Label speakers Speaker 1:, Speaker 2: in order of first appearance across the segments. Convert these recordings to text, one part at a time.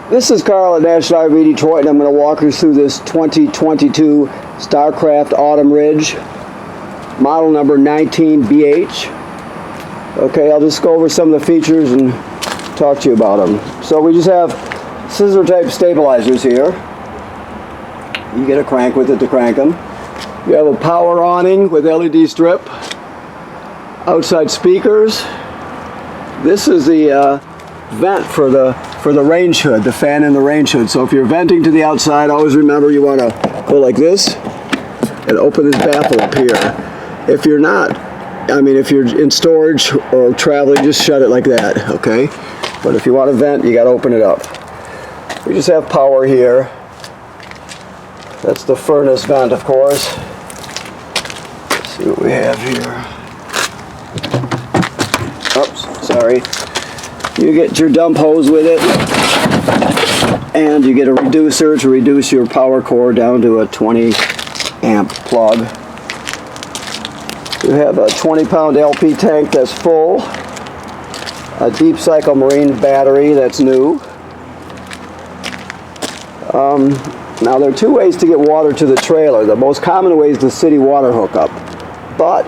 Speaker 1: This is Carl at National RV Detroit, and I'm going to walk you through this 2022 Starcraft Autumn Ridge, model number 19BH. Okay, I'll just go over some of the features and talk to you about them. So we just have scissor type stabilizers here. You get a crank with it to crank them. You have a power awning with LED strip, outside speakers. This is the vent for the range hood, the fan in the range hood. So if you're venting to the outside, always remember you want to go like this and open this baffle up here. If you're not, if you're in storage or traveling, just shut it like that, okay? But if you want to vent, you got to open it up. We just have power here. That's the furnace vent, of course. Let's see what we have here. Oops, sorry. You get your dump hose with it, and you get a reducer to reduce your power cord down to a 20 amp plug. You have a 20-pound LP tank that's full, a deep cycle marine battery that's new. Now there are two ways to get water to the trailer. The most common way is the city water hookup, but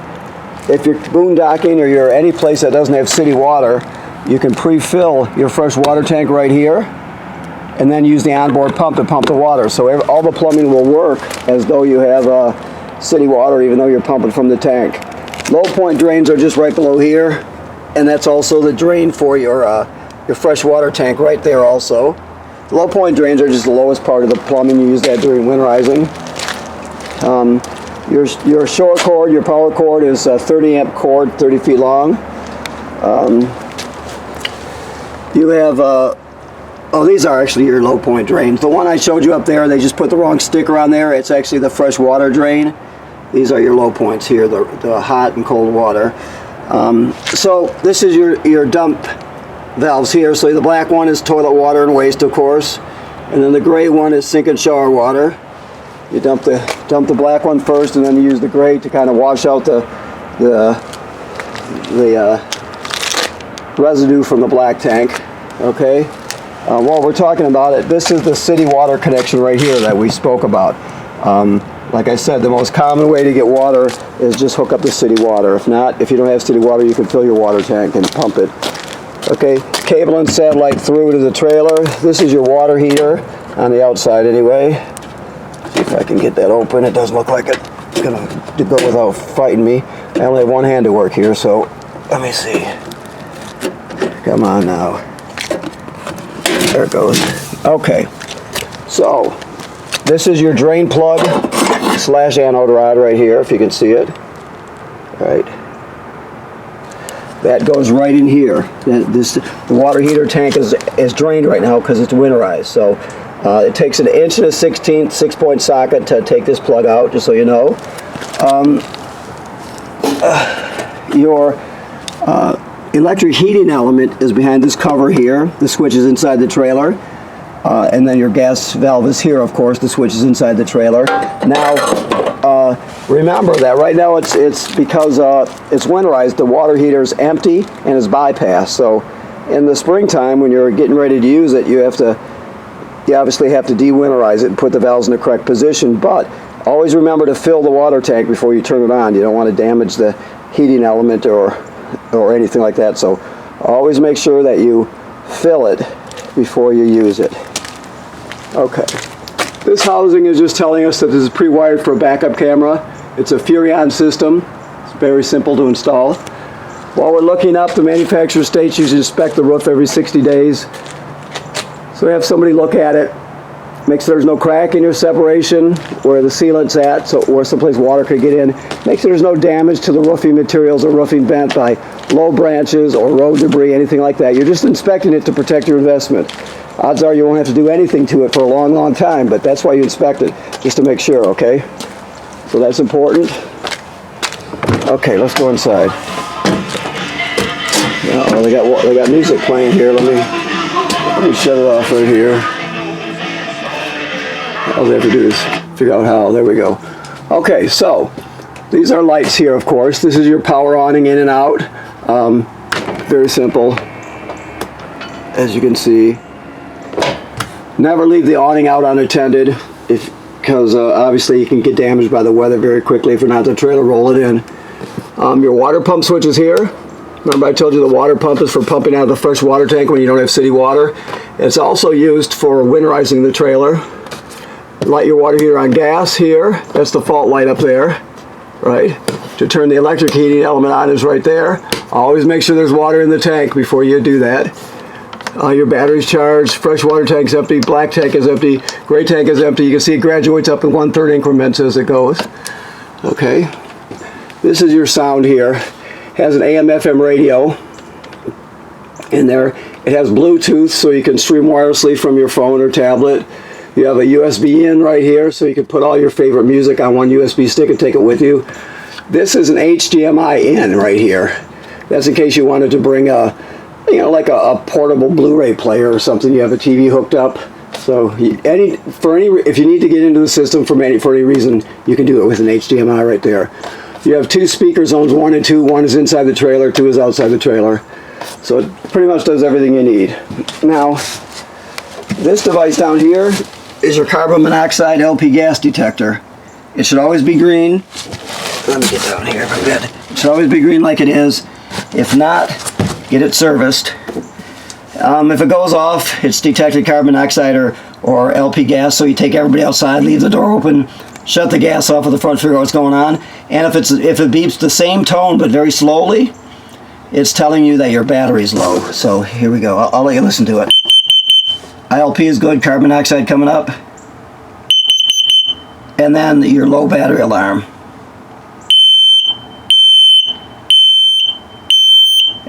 Speaker 1: if you're boondocking or you're any place that doesn't have city water, you can pre-fill your fresh water tank right here and then use the onboard pump to pump the water. So all the plumbing will work as though you have city water, even though you're pumping from the tank. Low point drains are just right below here, and that's also the drain for your fresh water tank right there also. Low point drains are just the lowest part of the plumbing. You use that during winterizing. Your shore cord, your power cord is a 30 amp cord, 30 feet long. You have, these are actually your low point drains. The one I showed you up there, they just put the wrong sticker on there. It's actually the fresh water drain. These are your low points here, the hot and cold water. So this is your dump valves here. So the black one is toilet water and waste, of course. And then the gray one is sink and shower water. You dump the black one first, and then you use the gray to kind of wash out the residue from the black tank. Okay, while we're talking about it, this is the city water connection right here that we spoke about. Like I said, the most common way to get water is just hook up the city water. If not, if you don't have city water, you can fill your water tank and pump it. Okay, cable and satellite through to the trailer. This is your water heater on the outside anyway. See if I can get that open. It doesn't look like it's gonna go without fighting me. I only have one hand to work here, so let me see. Come on now. There it goes. Okay. So, this is your drain plug / anode rod right here, if you can see it. Right. That goes right in here. The water heater tank is drained right now because it's winterized. So, it takes an 1 1/16 6-point socket to take this plug out, just so you know. Your electric heating element is behind this cover here. The switch is inside the trailer. And then your gas valve is here, of course. The switch is inside the trailer. Now, remember that right now it's because it's winterized, the water heater is empty and is bypassed. So in the springtime, when you're getting ready to use it, you obviously have to de-winterize it and put the valves in the correct position. But always remember to fill the water tank before you turn it on. You don't want to damage the heating element or anything like that. So always make sure that you fill it before you use it. Okay. This housing is just telling us that this is pre-wired for a backup camera. It's a Furrion system. It's very simple to install. While we're looking up, the manufacturer states you should inspect the roof every 60 days. So have somebody look at it. Make sure there's no crack in your separation where the sealant's at, or someplace water could get in. Make sure there's no damage to the roofing materials or roofing bent by low branches or road debris, anything like that. You're just inspecting it to protect your investment. Odds are you won't have to do anything to it for a long, long time, but that's why you inspect it, just to make sure, okay? So that's important. Okay, let's go inside. Oh, they got music playing here. Let me shut it off right here. All they have to do is figure out how. There we go. Okay, so these are lights here, of course. This is your power awning in and out. Very simple, as you can see. Never leave the awning out unattended, because obviously you can get damaged by the weather very quickly if you're not the trailer. Roll it in. Your water pump switch is here. Remember I told you the water pump is for pumping out of the fresh water tank when you don't have city water. It's also used for winterizing the trailer. Light your water heater on gas here. That's the fault light up there, right? To turn the electric heating element on is right there. Always make sure there's water in the tank before you do that. Your battery's charged, fresh water tank's empty, black tank is empty, gray tank is empty. You can see it graduates up in 1/3 increments as it goes. Okay. This is your sound here. Has an AM/FM radio in there. It has Bluetooth, so you can stream wirelessly from your phone or tablet. You have a USB in right here, so you can put all your favorite music on one USB stick and take it with you. This is an HDMI in right here. That's in case you wanted to bring a, like a portable Blu-ray player or something. You have a TV hooked up. So if you need to get into the system for any reason, you can do it with an HDMI right there. You have 2 speaker zones, 1 and 2. 1 is inside the trailer, 2 is outside the trailer. So it pretty much does everything you need. Now, this device down here is your carbon monoxide LP gas detector. It should always be green. Let me get down here a bit. It should always be green like it is. If not, get it serviced. If it goes off, it's detected carbon monoxide or LP gas, so you take everybody outside, leave the door open, shut the gas off at the front, figure out what's going on. And if it beeps the same tone but very slowly, it's telling you that your battery's low. So here we go. I'll let you listen to it. ILP is good, carbon monoxide coming up. And then your low battery alarm.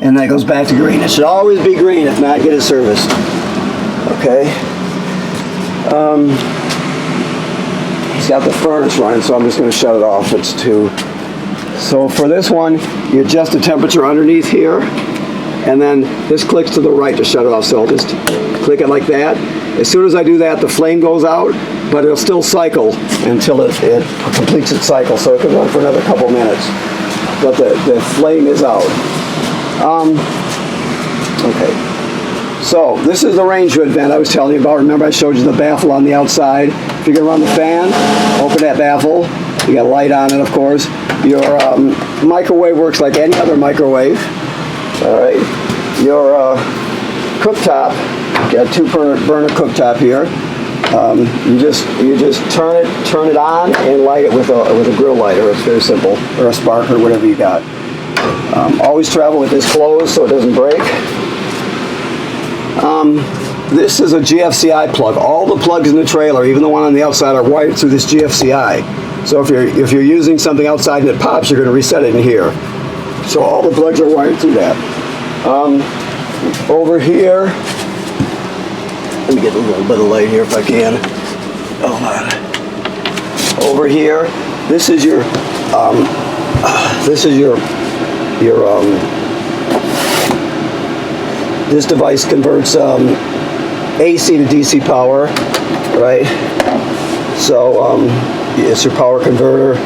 Speaker 1: And that goes back to green. It should always be green, if not, get it serviced. Okay. He's got the furnace running, so I'm just going to shut it off. It's 2. So for this one, you adjust the temperature underneath here, and then this clicks to the right to shut it off. So I'll just click it like that. As soon as I do that, the flame goes out, but it'll still cycle until it completes its cycle. So it can run for another couple minutes, but the flame is out. Okay, so this is the range hood vent I was telling you about. Remember I showed you the baffle on the outside. If you're going to run the fan, open that baffle. You got a light on it, of course. Your microwave works like any other microwave. All right. Your cooktop, you got a 2-burner cooktop here. You just turn it on and light it with a grill lighter. It's very simple, or a spark, or whatever you got. Always travel with this closed so it doesn't break. This is a GFCI plug. All the plugs in the trailer, even the one on the outside, are wired through this GFCI. So if you're using something outside and it pops, you're going to reset it in here. So all the plugs are wired through that. Over here, let me get a little bit of light here if I can. Hold on. Over here, this is your this device converts AC to DC power, right? So it's your power converter.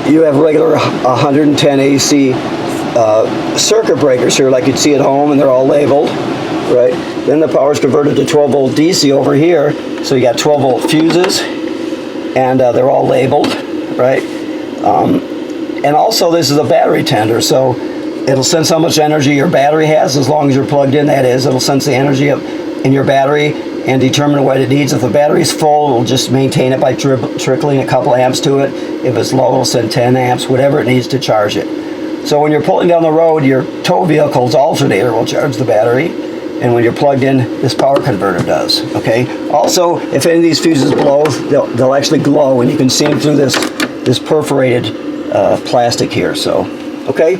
Speaker 1: You have regular 110 AC circuit breakers here like you'd see at home, and they're all labeled, right? Then the power is converted to 12 volt DC over here, so you got 12 volt fuses, and they're all labeled, right? And also this is a battery tender, so it'll sense how much energy your battery has, as long as you're plugged in, that is. It'll sense the energy in your battery and determine what it needs. If the battery's full, it'll just maintain it by trickling a couple amps to it. If it's low, it'll send 10 amps, whatever it needs to charge it. So when you're pulling down the road, your tow vehicle's alternator will charge the battery, and when you're plugged in, this power converter does, okay? Also, if any of these fuses blow, they'll actually glow, and you can see them through this perforated plastic here, so, okay?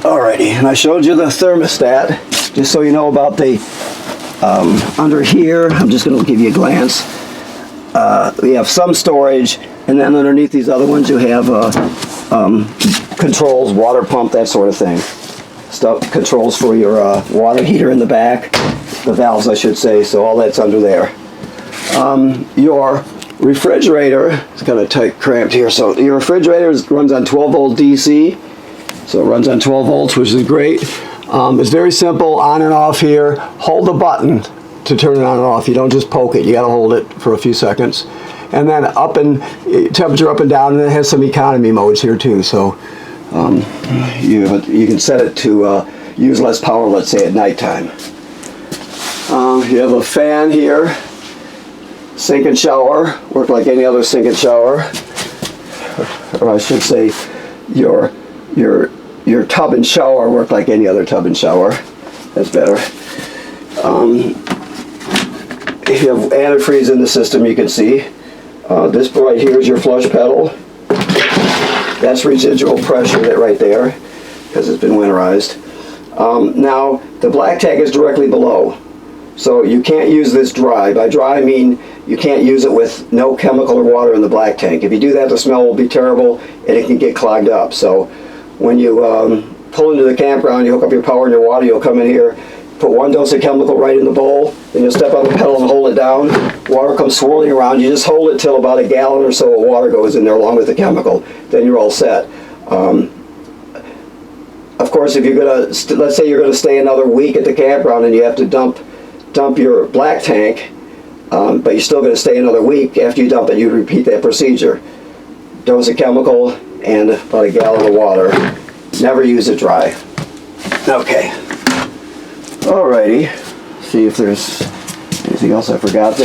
Speaker 1: Alrighty, and I showed you the thermostat, just so you know about the, under here, I'm just going to give you a glance. We have some storage, and then underneath these other ones you have controls, water pump, that sort of thing. Stuff, controls for your water heater in the back, the valves I should say, so all that's under there. Your refrigerator, it's kind of tight, cramped here, so your refrigerator runs on 12 volt DC, so it runs on 12 volts, which is great. It's very simple, on and off here. Hold the button to turn it on and off. You don't just poke it. You got to hold it for a few seconds. And then temperature up and down, and it has some economy modes here too. So you can set it to use less power, let's say at nighttime. You have a fan here, sink and shower, work like any other sink and shower. Or I should say your tub and shower work like any other tub and shower. That's better. If you have antifreeze in the system, you can see. This right here is your flush pedal. That's residual pressure right there, because it's been winterized. Now, the black tank is directly below. So you can't use this dry. By dry, I mean you can't use it with no chemical or water in the black tank. If you do that, the smell will be terrible, and it can get clogged up. So when you pull into the campground, you hook up your power and your water, you'll come in here, put 1 dose of chemical right in the bowl, then you'll step on the pedal and hold it down. Water comes swirling around. You just hold it till about a gallon or so of water goes in there along with the chemical. Then you're all set. Of course, if you're gonna, let's say you're gonna stay another week at the campground and you have to dump your black tank, but you're still gonna stay another week. After you dump it, you repeat that procedure. Dose of chemical and about a gallon of water. Never use it dry. Okay. Alrighty. See if there's anything else I forgot.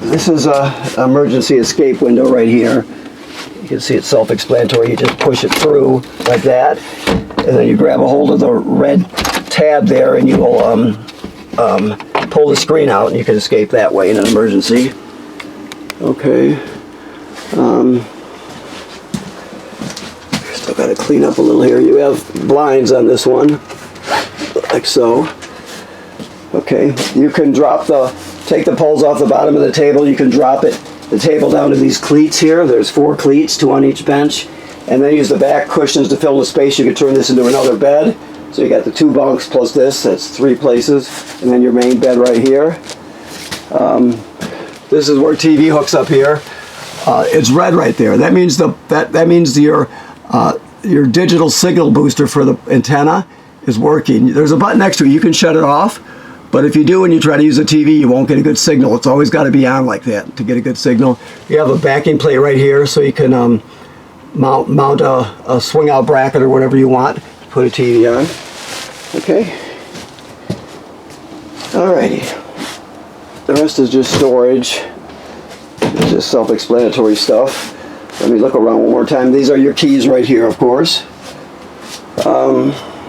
Speaker 1: This is a emergency escape window right here. You can see it's self-explanatory. You just push it through like that, and then you grab a hold of the red tab there, and you will pull the screen out, and you can escape that way in an emergency. Okay. Still got to clean up a little here. You have blinds on this one, like so. Okay. You can take the poles off the bottom of the table. You can drop the table down to these cleats here. There's 4 cleats, 2 on each bench, and then use the back cushions to fill the space. You can turn this into another bed. So you got the 2 bunks plus this. That's 3 places, and then your main bed right here. This is where TV hooks up here. It's red right there. That means that means your digital signal booster for the antenna is working. There's a button next to it. You can shut it off. But if you do and you try to use a TV, you won't get a good signal. It's always got to be on like that to get a good signal. You have a backing plate right here, so you can mount a swing out bracket or whatever you want. Put a TV on. Okay. Alrighty. The rest is just storage. It's just self-explanatory stuff. Let me look around one more time. These are your keys right here, of course.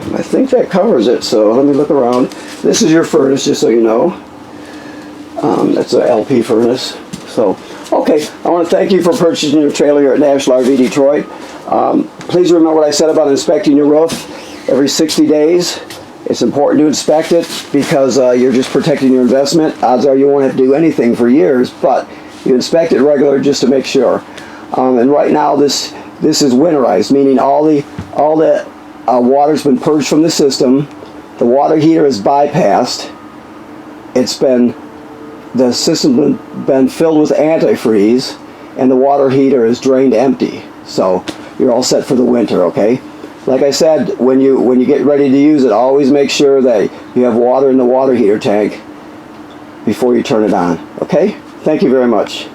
Speaker 1: I think that covers it, so let me look around. This is your furnace, just so you know. That's a LP furnace. So, okay, I want to thank you for purchasing your trailer here at National RV Detroit. Please remember what I said about inspecting your roof every 60 days. It's important to inspect it because you're just protecting your investment. Odds are you won't have to do anything for years, but you inspect it regularly just to make sure. And right now this is winterized, meaning all the water's been purged from the system. The water heater is bypassed. The system's been filled with antifreeze, and the water heater is drained empty. So you're all set for the winter, okay? Like I said, when you get ready to use it, always make sure that you have water in the water heater tank before you turn it on, okay? Thank you very much.